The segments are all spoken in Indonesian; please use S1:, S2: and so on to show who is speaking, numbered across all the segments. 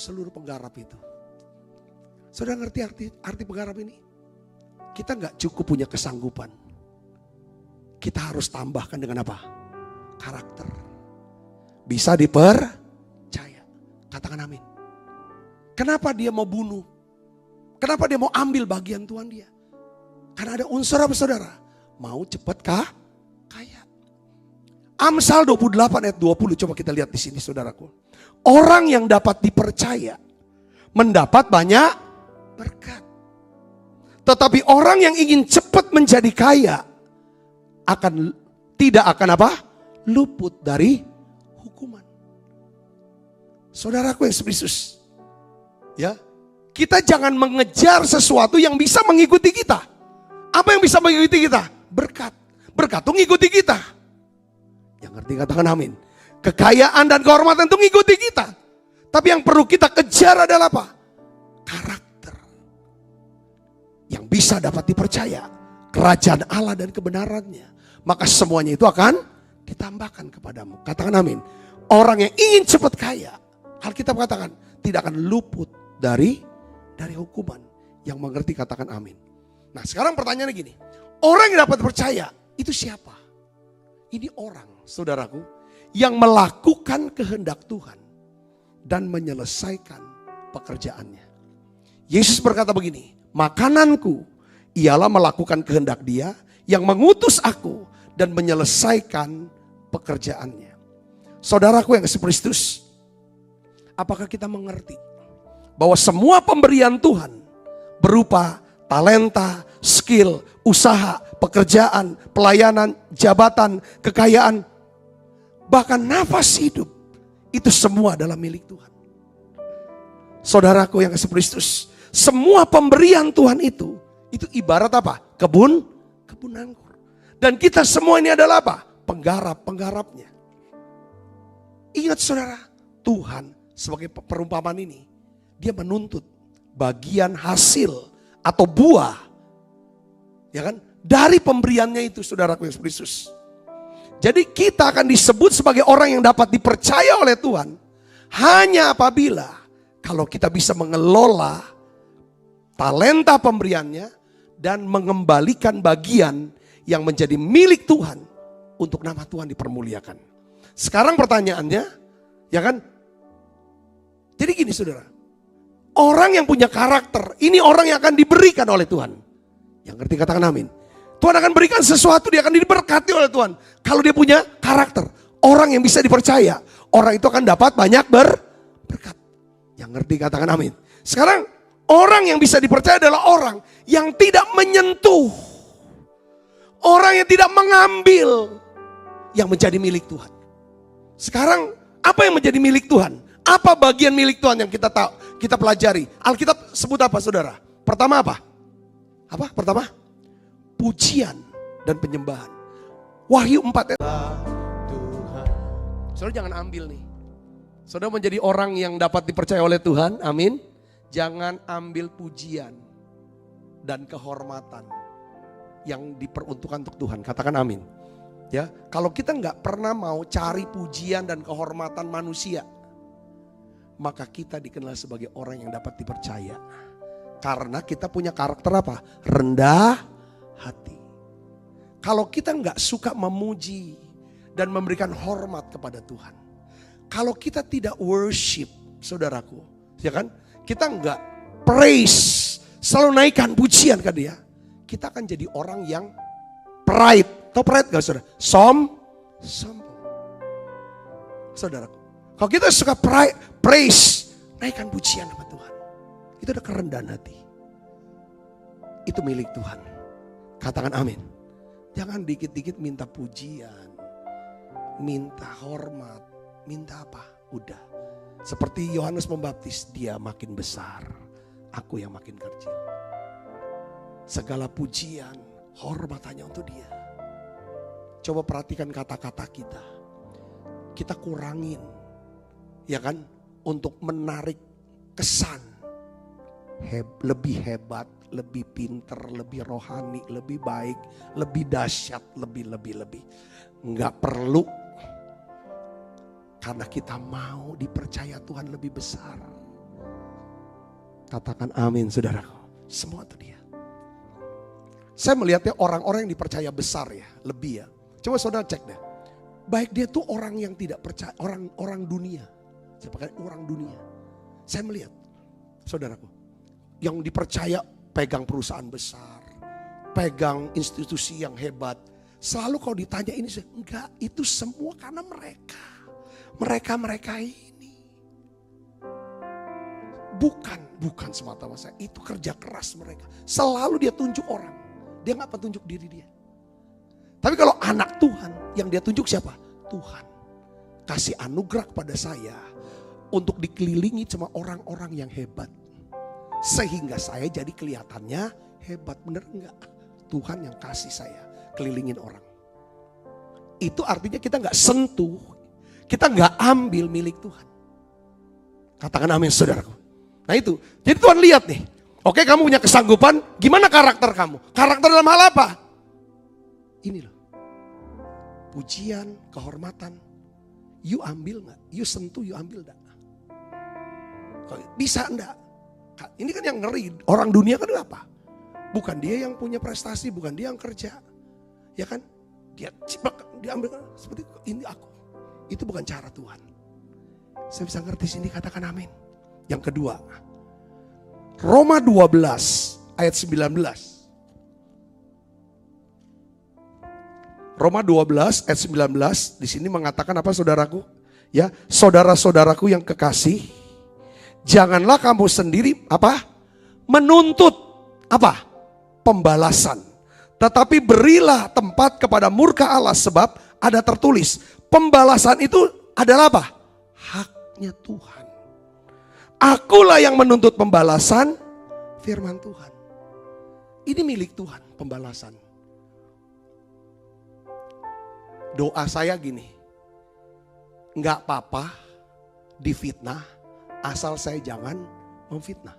S1: seluruh penggarap itu. Saudara ngerti arti penggarap ini? Kita nggak cukup punya kesanggupan. Kita harus tambahkan dengan apa? Karakter. Bisa dipercaya. Katakan amin. Kenapa dia mau bunuh? Kenapa dia mau ambil bagian Tuhan dia? Karena ada unsur apa saudara? Mau cepat kaya. Amsal 28 ayat 20, coba kita lihat di sini saudaraku. Orang yang dapat dipercaya mendapat banyak berkat. Tetapi orang yang ingin cepat menjadi kaya tidak akan apa? Luput dari hukuman. Saudaraku yang Yesus, ya, kita jangan mengejar sesuatu yang bisa mengikuti kita. Apa yang bisa mengikuti kita? Berkat. Berkat itu ngikuti kita. Yang ngerti katakan amin. Kekayaan dan kehormatan itu ngikuti kita. Tapi yang perlu kita kejar adalah apa? Karakter. Yang bisa dapat dipercaya. Kerajaan Allah dan kebenarannya. Maka semuanya itu akan ditambahkan kepadamu. Katakan amin. Orang yang ingin cepat kaya, Alkitab katakan tidak akan luput dari hukuman. Yang mengerti katakan amin. Nah sekarang pertanyaannya gini. Orang yang dapat percaya itu siapa? Ini orang, saudaraku, yang melakukan kehendak Tuhan dan menyelesaikan pekerjaannya. Yesus berkata begini, makananku ialah melakukan kehendak Dia yang mengutus aku dan menyelesaikan pekerjaannya. Saudaraku yang kasih Kristus, apakah kita mengerti bahwa semua pemberian Tuhan berupa talenta, skill, usaha, pekerjaan, pelayanan, jabatan, kekayaan, bahkan nafas hidup, itu semua adalah milik Tuhan. Saudaraku yang kasih Kristus, semua pemberian Tuhan itu ibarat apa? Kebun anggur. Dan kita semua ini adalah apa? Penggarapnya. Ingat saudara, Tuhan sebagai perumpamaan ini, dia menuntut bagian hasil atau buah, ya kan, dari pemberiannya itu, saudaraku yang Yesus. Jadi kita akan disebut sebagai orang yang dapat dipercaya oleh Tuhan hanya apabila kalau kita bisa mengelola talenta pemberiannya dan mengembalikan bagian yang menjadi milik Tuhan untuk nama Tuhan dipermuliakan. Sekarang pertanyaannya, ya kan? Jadi gini saudara, orang yang punya karakter, ini orang yang akan diberikan oleh Tuhan. Yang ngerti katakan amin. Tuhan akan berikan sesuatu, dia akan diberkati oleh Tuhan. Kalau dia punya karakter, orang yang bisa dipercaya, orang itu akan dapat banyak berkat. Yang ngerti katakan amin. Sekarang orang yang bisa dipercaya adalah orang yang tidak menyentuh, orang yang tidak mengambil yang menjadi milik Tuhan. Sekarang apa yang menjadi milik Tuhan? Apa bagian milik Tuhan yang kita tahu, kita pelajari? Alkitab sebut apa saudara? Pertama apa? Apa? Pertama? Pujian dan penyembahan. Wahyu 4 Tuhan. Saudara jangan ambil nih. Saudara menjadi orang yang dapat dipercaya oleh Tuhan, amin. Jangan ambil pujian dan kehormatan yang diperuntukkan untuk Tuhan. Katakan amin. Ya, kalau kita nggak pernah mau cari pujian dan kehormatan manusia, maka kita dikenal sebagai orang yang dapat dipercaya. Karena kita punya karakter apa? Rendah hati. Kalau kita nggak suka memuji dan memberikan hormat kepada Tuhan, kalau kita tidak worship, saudaraku, ya kan? Kita nggak praise, selalu naikkan pujian ke Dia, kita akan jadi orang yang pride. Tahu pride gak saudara? Sombong. Saudaraku, kalau kita suka praise, naikkan pujian sama Tuhan, itu ada kerendahan hati. Itu milik Tuhan. Katakan amin. Jangan dikit-dikit minta pujian, minta hormat, minta apa? Udah. Seperti Yohanes Pembaptis, dia makin besar, aku yang makin kecil. Segala pujian, hormat hanya untuk Dia. Coba perhatikan kata-kata kita. Kita kurangin, ya kan, untuk menarik kesan lebih hebat, lebih pinter, lebih rohani, lebih baik, lebih dahsyat, lebih. Enggak perlu. Karena kita mau dipercaya Tuhan lebih besar. Katakan amin saudaraku. Semua itu dia. Saya melihatnya orang-orang yang dipercaya besar ya, lebih ya. Coba saudara cek deh. Baik dia tuh orang yang tidak percaya, orang dunia. Saya pakai orang dunia. Saya melihat saudaraku, yang dipercaya pegang perusahaan besar, pegang institusi yang hebat. Selalu kalau ditanya ini, enggak, itu semua karena mereka ini. Bukan semata-mata, itu kerja keras mereka. Selalu dia tunjuk orang, dia gak petunjuk diri dia. Tapi kalau anak Tuhan, yang dia tunjuk siapa? Tuhan. Kasih anugerah kepada saya untuk dikelilingi sama orang-orang yang hebat. Sehingga saya jadi kelihatannya hebat, bener enggak? Tuhan yang kasih saya kelilingin orang. Itu artinya kita gak sentuh, kita gak ambil milik Tuhan. Katakan amin saudaraku. Nah itu, jadi Tuhan lihat nih. Oke, kamu punya kesanggupan, gimana karakter kamu? Karakter dalam hal apa? Ini loh. Pujian, kehormatan. You ambil gak? You sentuh, you ambil gak? Bisa enggak? Ini kan yang ngeri. Orang dunia kan apa? Bukan dia yang punya prestasi, bukan dia yang kerja. Ya kan? Dia ambil seperti ini aku. Itu bukan cara Tuhan. Saya bisa ngerti sini, katakan amin. Yang kedua, Roma 12 ayat 19. Roma 12 ayat 19 di sini mengatakan apa saudaraku? Ya, saudara-saudaraku yang kekasih, janganlah kamu sendiri apa? Menuntut apa? Pembalasan. Tetapi berilah tempat kepada murka Allah, sebab ada tertulis, pembalasan itu adalah apa? Haknya Tuhan. Akulah yang menuntut pembalasan, firman Tuhan. Ini milik Tuhan, pembalasan. Doa saya gini, enggak apa-apa difitnah, asal saya jangan memfitnah.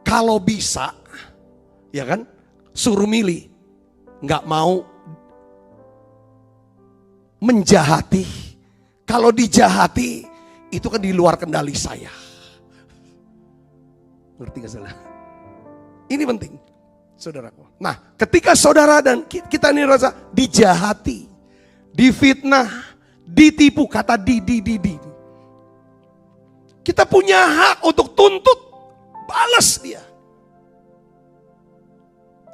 S1: Kalau bisa, ya kan, suruh milih, enggak mau menjahati. Kalau dijahati, itu kan di luar kendali saya. Ngerti gak salah? Ini penting, saudaraku. Nah, ketika saudara dan kita ini rasa dijahati, difitnah, ditipu, kata di. Kita punya hak untuk tuntut, balas dia.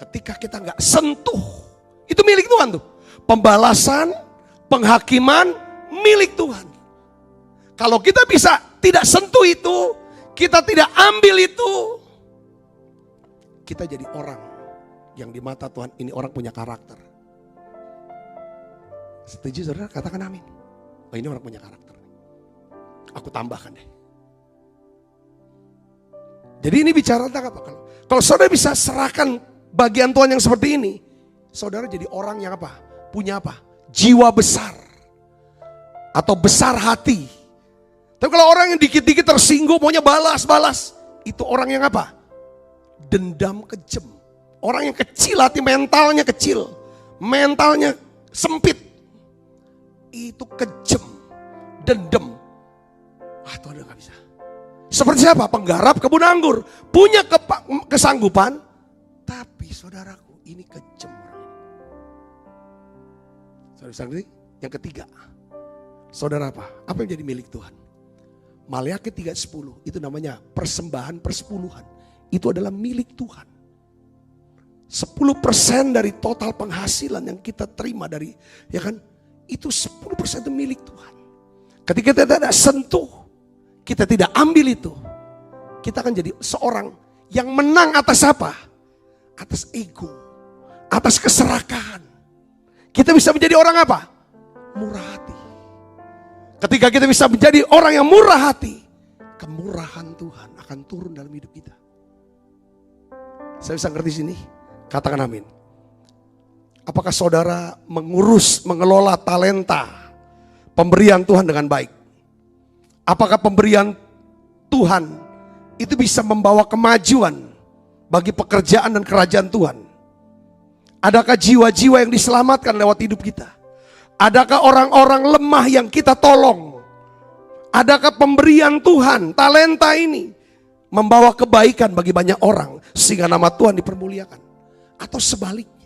S1: Ketika kita gak sentuh, itu milik Tuhan tuh. Pembalasan, penghakiman, milik Tuhan. Kalau kita bisa tidak sentuh itu, kita tidak ambil itu, kita jadi orang yang di mata Tuhan ini orang punya karakter. Setuju saudara? Katakan amin. Oh, ini orang punya karakter. Aku tambahkan deh. Jadi ini bicara tentang apa? Kalau saudara bisa serahkan bagian Tuhan yang seperti ini, saudara jadi orang yang apa? Punya apa? Jiwa besar. Atau besar hati. Tapi kalau orang yang dikit-dikit tersinggung maunya balas. Itu orang yang apa? Dendam kejam. Orang yang kecil hati, mentalnya kecil. Mentalnya sempit. Itu kejam. Dendam. Tuhan udah gak bisa. Seperti siapa? Penggarap kebun anggur. Punya kesanggupan. Tapi saudaraku, ini kejam. Saudara, yang ketiga. Saudara apa? Apa yang jadi milik Tuhan? Maleakhi 3:10 itu namanya persembahan persepuluhan. Itu adalah milik Tuhan. 10% dari total penghasilan yang kita terima dari, ya kan? Itu 10% itu milik Tuhan. Ketika kita tidak sentuh, kita tidak ambil itu, kita akan jadi seorang yang menang atas apa? Atas ego, atas keserakahan. Kita bisa menjadi orang apa? Murah hati. Ketika kita bisa menjadi orang yang murah hati, kemurahan Tuhan akan turun dalam hidup kita. Saya bisa ngerti sini? Katakan amin. Apakah saudara mengelola talenta pemberian Tuhan dengan baik? Apakah pemberian Tuhan itu bisa membawa kemajuan bagi pekerjaan dan kerajaan Tuhan? Adakah jiwa-jiwa yang diselamatkan lewat hidup kita? Adakah orang-orang lemah yang kita tolong? Adakah pemberian Tuhan, talenta ini membawa kebaikan bagi banyak orang sehingga nama Tuhan dipermuliakan? Atau sebaliknya?